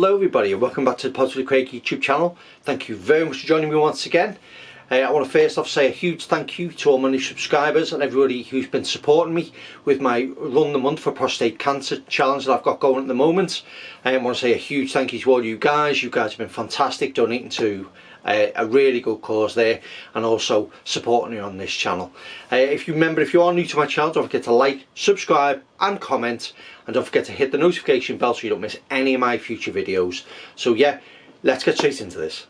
Hello everybody and welcome back to the Positively Craig YouTube channel. Thank you very much for joining me once again. I want to first off say a huge thank you to all my new subscribers and everybody who's been supporting me with my Run the Month for Prostate Cancer challenge that I've got going at the moment. I want to say a huge thank you to all you guys. You guys have been fantastic donating to a really good cause there and also supporting me on this channel. If you are new to my channel, don't forget to like, subscribe and comment, and don't forget to hit the notification bell so you don't miss any of my future videos. So yeah, let's get straight into this.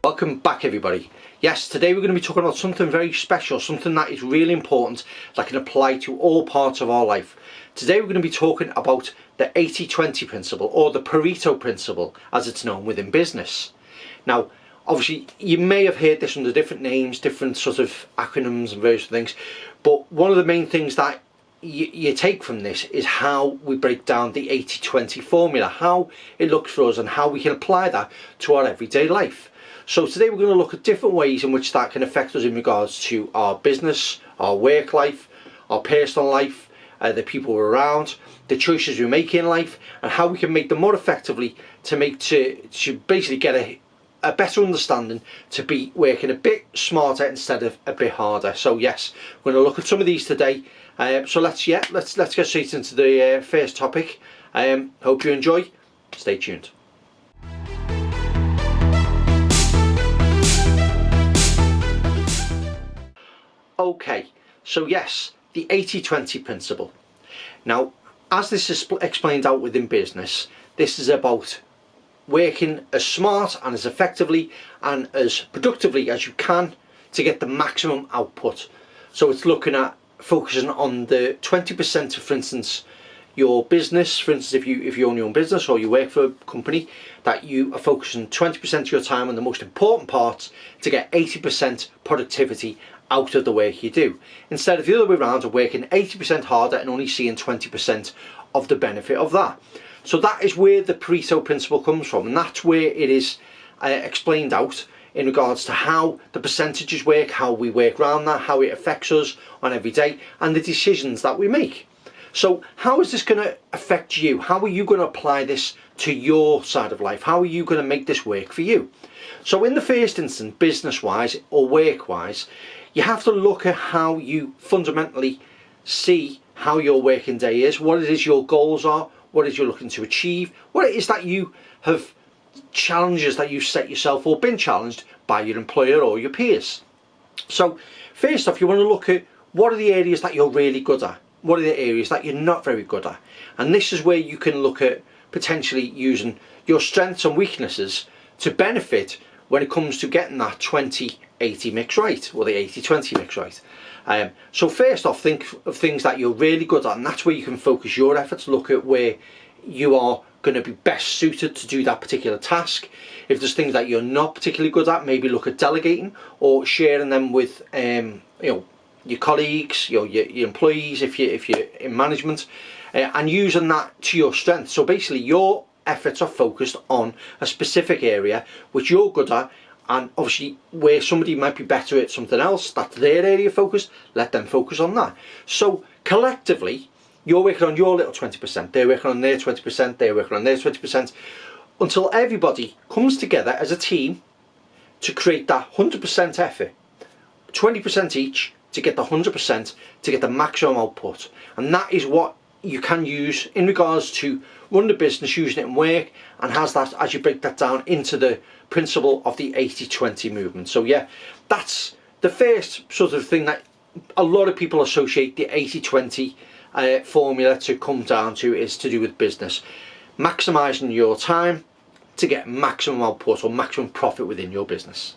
Welcome back everybody. Yes, today we're going to be talking about something very special, something that is really important that can apply to all parts of our life. Today we're going to be talking about the 80-20 principle, or the Pareto Principle as it's known within business. Now obviously you may have heard this under different names, different sort of acronyms and various things, but one of the main things that you take from this is how we break down the 80-20 formula, how it looks for us and how we can apply that to our everyday life. So today we're going to look at different ways in which that can affect us in regards to our business, our work life, our personal life, the people we're around, the choices we make in life, and how we can make them more effectively to basically get a better understanding, to be working a bit smarter instead of a bit harder. So yes, we're going to look at some of these today. So let's get straight into the first topic. Hope you enjoy. Stay tuned. Okay, so yes, the 80-20 principle. Now, as this is explained out within business, this is about working as smart and as effectively and as productively as you can to get the maximum output. So it's looking at focusing on the 20% of, for instance, your business. For instance, if you own your own business or you work for a company, that you are focusing 20% of your time on the most important parts to get 80% productivity out of the work you do, instead of the other way around, of working 80% harder and only seeing 20% of the benefit of that. So that is where the Pareto Principle comes from, and that's where it is explained out in regards to how the percentages work, how we work around that, how it affects us on every day, and the decisions that we make. So how is this going to affect you? How are you going to apply this to your side of life? How are you going to make this work for you? So in the first instance, business-wise or work-wise, you have to look at how you fundamentally see how your working day is, what it is your goals are, what it is you're looking to achieve, what it is that you have, challenges that you set yourself or been challenged by your employer or your peers. So first off, you want to look at what are the areas that you're really good at, what are the areas that you're not very good at, and this is where you can look at potentially using your strengths and weaknesses to benefit when it comes to getting that 20-80 mix right, or the 80-20 mix right. So first off, think of things that you're really good at, and that's where you can focus your efforts. Look at where you are going to be best suited to do that particular task. If there's things that you're not particularly good at, maybe look at delegating or sharing them with your colleagues, your employees if you're in management, and using that to your strength. So basically your efforts are focused on a specific area which you're good at, and obviously where somebody might be better at something else, that's their area of focus, let them focus on that. So collectively you're working on your little 20%, they're working on their 20%, they're working on their 20%, until everybody comes together as a team to create that 100% effort, 20% each, to get the 100%, to get the maximum output. And that is what you can use in regards to run the business, using it in work, and has that, as you break that down, into the principle of the 80-20 movement. So yeah, that's the first sort of thing that a lot of people associate the 80-20 formula to come down to, is to do with business. Maximising your time to get maximum output or maximum profit within your business.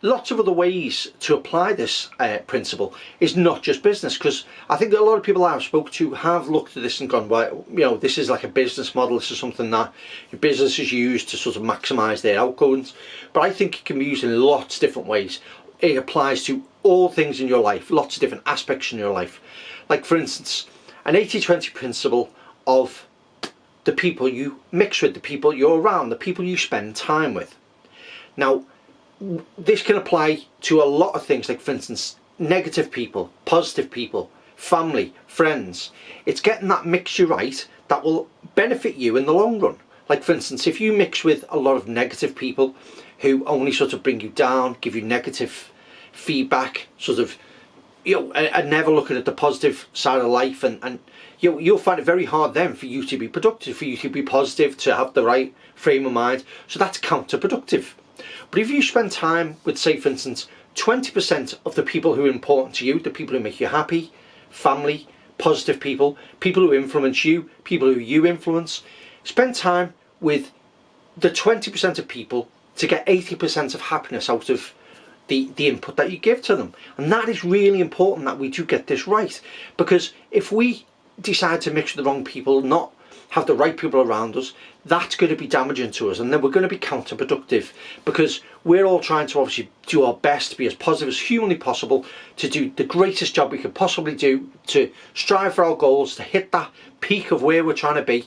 Lots of other ways to apply this principle is not just business, because I think that a lot of people I've spoke to have looked at this and gone, well, this is like a business model, this is something that your businesses use to sort of maximise their outgoings, but I think it can be used in lots of different ways. It applies to all things in your life, lots of different aspects in your life. Like for instance, an 80-20 principle of the people you mix with, the people you're around, the people you spend time with. Now, this can apply to a lot of things, like for instance, negative people, positive people, family, friends. It's getting that mixture right that will benefit you in the long run. Like for instance, if you mix with a lot of negative people who only sort of bring you down, give you negative feedback, sort of, and never looking at the positive side of life, and you'll find it very hard then for you to be productive, for you to be positive, to have the right frame of mind. So that's counterproductive. But if you spend time with, say for instance, 20% of the people who are important to you, the people who make you happy, family, positive people, people who influence you, people who you influence, spend time with the 20% of people to get 80% of happiness out of the input that you give to them. And that is really important that we do get this right, because if we decide to mix with the wrong people, not have the right people around us, that's going to be damaging to us, and then we're going to be counterproductive, because we're all trying to obviously do our best to be as positive as humanly possible, to do the greatest job we could possibly do, to strive for our goals, to hit that peak of where we're trying to be.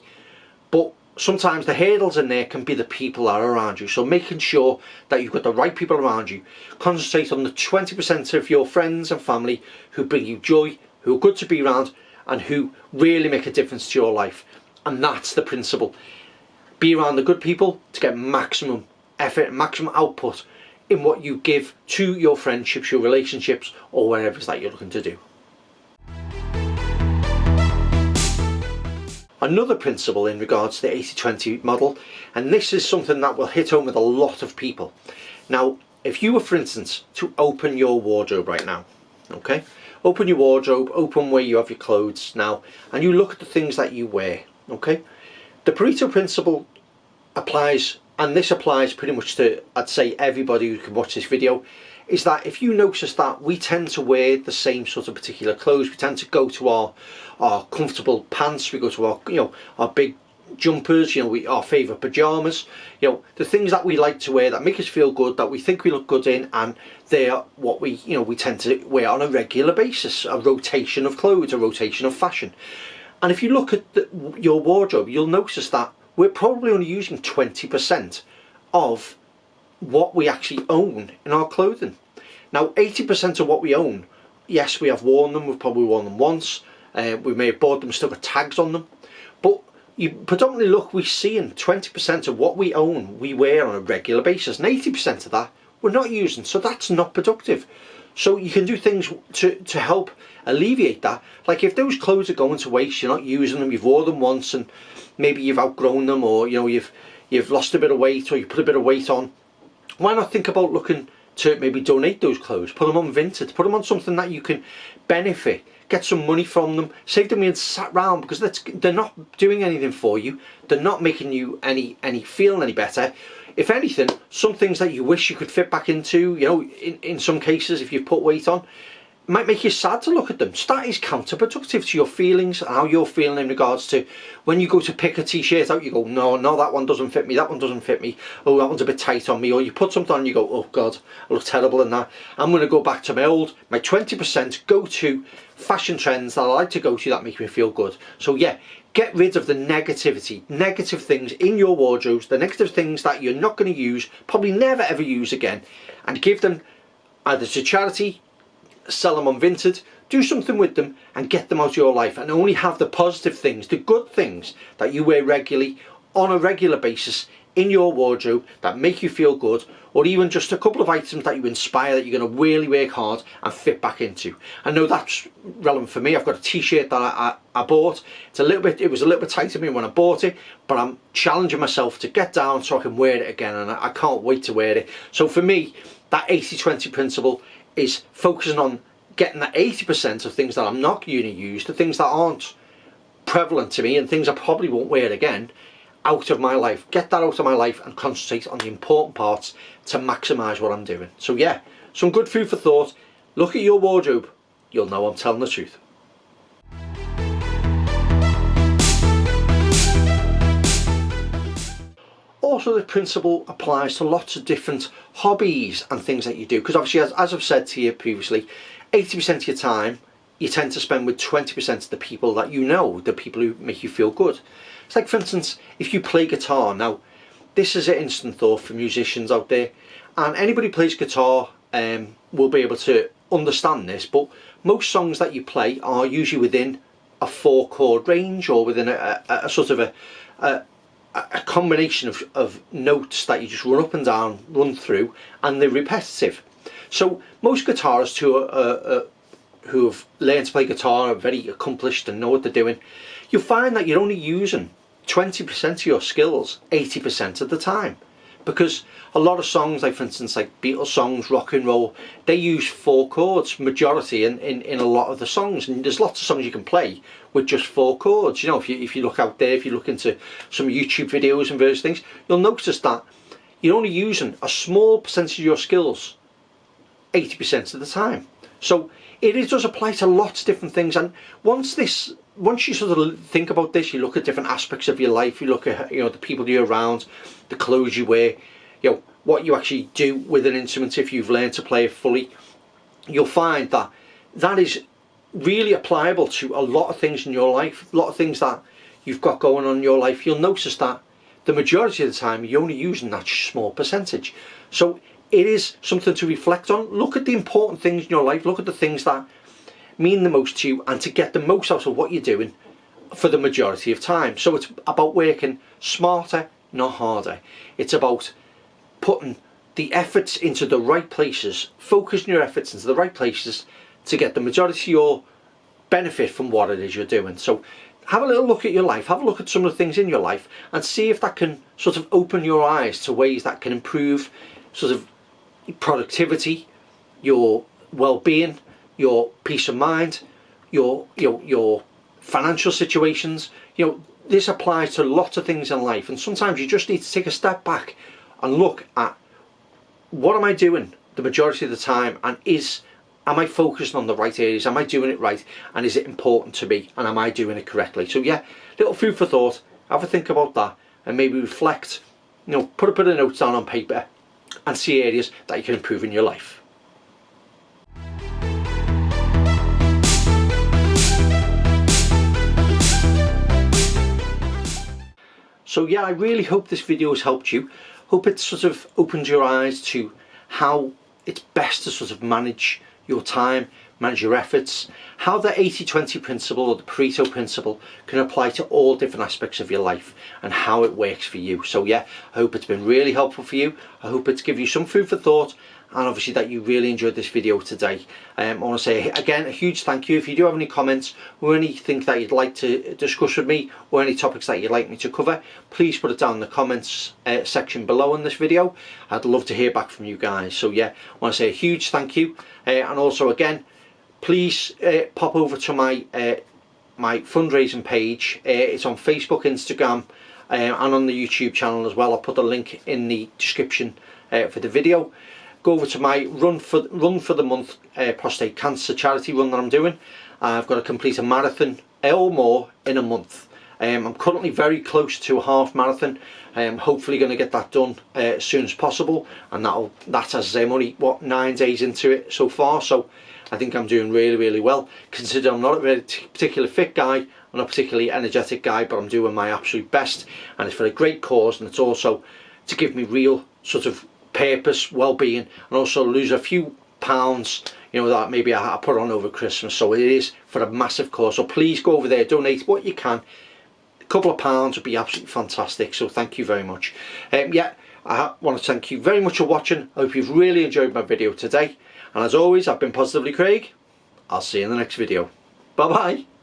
But sometimes the hurdles in there can be the people that are around you. So making sure that you've got the right people around you. Concentrate on the 20% of your friends and family who bring you joy, who are good to be around, and who really make a difference to your life. And that's the principle. Be around the good people to get maximum effort, maximum output in what you give to your friendships, your relationships, or whatever it is that you're looking to do. Another principle in regards to the 80-20 model, and this is something that will hit home with a lot of people. Now, if you were, for instance, to open your wardrobe right now, okay? Open your wardrobe, open where you have your clothes now, and you look at the things that you wear, okay? The Pareto Principle applies, and this applies pretty much to, I'd say, everybody who can watch this video, is that if you notice that we tend to wear the same sort of particular clothes, we tend to go to our comfortable pants, we go to our, our big jumpers, our favourite pyjamas, the things that we like to wear that make us feel good, that we think we look good in, and they are what we tend to wear on a regular basis, a rotation of clothes, a rotation of fashion. And if you look at your wardrobe, you'll notice that we're probably only using 20% of what we actually own in our clothing. Now, 80% of what we own, yes, we have worn them, we've probably worn them once, we may have bought them, still got tags on them, but you predominantly look, we're seeing 20% of what we own, we wear on a regular basis, and 80% of that we're not using, so that's not productive. So you can do things to help alleviate that. Like if those clothes are going to waste, you're not using them, you've worn them once and maybe you've outgrown them, or you've lost a bit of weight, or you put a bit of weight on, why not think about looking to maybe donate those clothes, put them on Vinted, put them on something that you can benefit, get some money from them, save them being sat round, because they're not doing anything for you, they're not making you feeling any better. If anything, some things that you wish you could fit back into, in some cases, if you've put weight on, might make you sad to look at them. So that is counterproductive to your feelings and how you're feeling in regards to when you go to pick a t-shirt out, you go, no, that one doesn't fit me, that one doesn't fit me, oh, that one's a bit tight on me, or you put something on and you go, oh God, I look terrible in that. I'm going to go back to my 20% go-to fashion trends that I like to go to that make me feel good. So yeah, get rid of the negativity, negative things in your wardrobes, the negative things that you're not going to use, probably never ever use again, and give them either to charity, sell them on Vinted, do something with them and get them out of your life, and only have the positive things, the good things that you wear regularly on a regular basis in your wardrobe that make you feel good, or even just a couple of items that you inspire that you're going to really work hard and fit back into. I know that's relevant for me. I've got a t-shirt that I bought. It was a little bit tight to me when I bought it, but I'm challenging myself to get down so I can wear it again, and I can't wait to wear it. So for me, that 80-20 principle is focusing on getting that 80% of things that I'm not going to use, the things that aren't prevalent to me and things I probably won't wear again, out of my life. Get that out of my life and concentrate on the important parts to maximise what I'm doing. So yeah, some good food for thought. Look at your wardrobe, you'll know I'm telling the truth. Also, the principle applies to lots of different hobbies and things that you do, because obviously, as I've said to you previously, 80% of your time you tend to spend with 20% of the people that you know, the people who make you feel good. It's like, for instance, if you play guitar. Now, this is an instant thought for musicians out there, and anybody who plays guitar will be able to understand this, but most songs that you play are usually within a 4-chord range, or within a sort of a combination of notes that you just run up and down, run through, and they're repetitive. So most guitarists who have learned to play guitar, are very accomplished and know what they're doing, you'll find that you're only using 20% of your skills 80% of the time. Because a lot of songs, like for instance like Beatles songs, rock and roll, they use 4 chords majority in a lot of the songs, and there's lots of songs you can play with just 4 chords. You know, if you look out there, if you look into some YouTube videos and various things, you'll notice that you're only using a small percentage of your skills 80% of the time. So it does apply to lots of different things, and once you sort of think about this, you look at different aspects of your life, you look at, you know, the people you're around, the clothes you wear, you know, what you actually do with an instrument if you've learned to play it fully, you'll find that that is really applicable to a lot of things in your life, a lot of things that you've got going on in your life. You'll notice that the majority of the time you're only using that small percentage. So it is something to reflect on. Look at the important things in your life, look at the things that mean the most to you, and to get the most out of what you're doing for the majority of time. So it's about working smarter, not harder. It's about putting the efforts into the right places, focusing your efforts into the right places to get the majority of your benefit from what it is you're doing. So have a little look at your life, have a look at some of the things in your life, and see if that can sort of open your eyes to ways that can improve sort of productivity, your well-being, your peace of mind, your financial situations. You know, this applies to lots of things in life, and sometimes you just need to take a step back and look at, what am I doing the majority of the time, and am I focusing on the right areas? Am I doing it right? And is it important to me? And am I doing it correctly? So yeah, little food for thought. Have a think about that, and maybe reflect. You know, put a bit of notes down on paper, and see areas that you can improve in your life. So yeah, I really hope this video has helped you. Hope it sort of opened your eyes to how it's best to sort of manage your time, manage your efforts, how the 80-20 principle, or the Pareto Principle, can apply to all different aspects of your life, and how it works for you. So yeah, I hope it's been really helpful for you. I hope it's given you some food for thought, and obviously that you really enjoyed this video today. I want to say again a huge thank you. If you do have any comments or anything that you'd like to discuss with me, or any topics that you'd like me to cover, please put it down in the comments section below in this video. I'd love to hear back from you guys. So yeah, I want to say a huge thank you, and also again, please pop over to my my fundraising page. It's on Facebook, Instagram, and on the YouTube channel as well. I'll put the link in the description for the video. Go over to my run for the month prostate cancer charity run that I'm doing. I've got to complete a marathon or more in a month. I'm currently very close to a half marathon. I'm hopefully going to get that done as soon as possible, and that's, as I say, I'm only 9 days into it so far, so I think I'm doing really well, considering I'm not a very particularly fit guy, I'm not a particularly energetic guy, but I'm doing my absolute best, and it's for a great cause, and it's also to give me real sort of purpose, well-being, and also lose a few pounds, you know, that maybe I put on over Christmas. So it is for a massive cause, so please go over there, donate what you can. A couple of pounds would be absolutely fantastic, so thank you very much. Yeah, I want to thank you very much for watching. I hope you've really enjoyed my video today, and as always, I've been Positively Craig. I'll see you in the next video. Bye bye.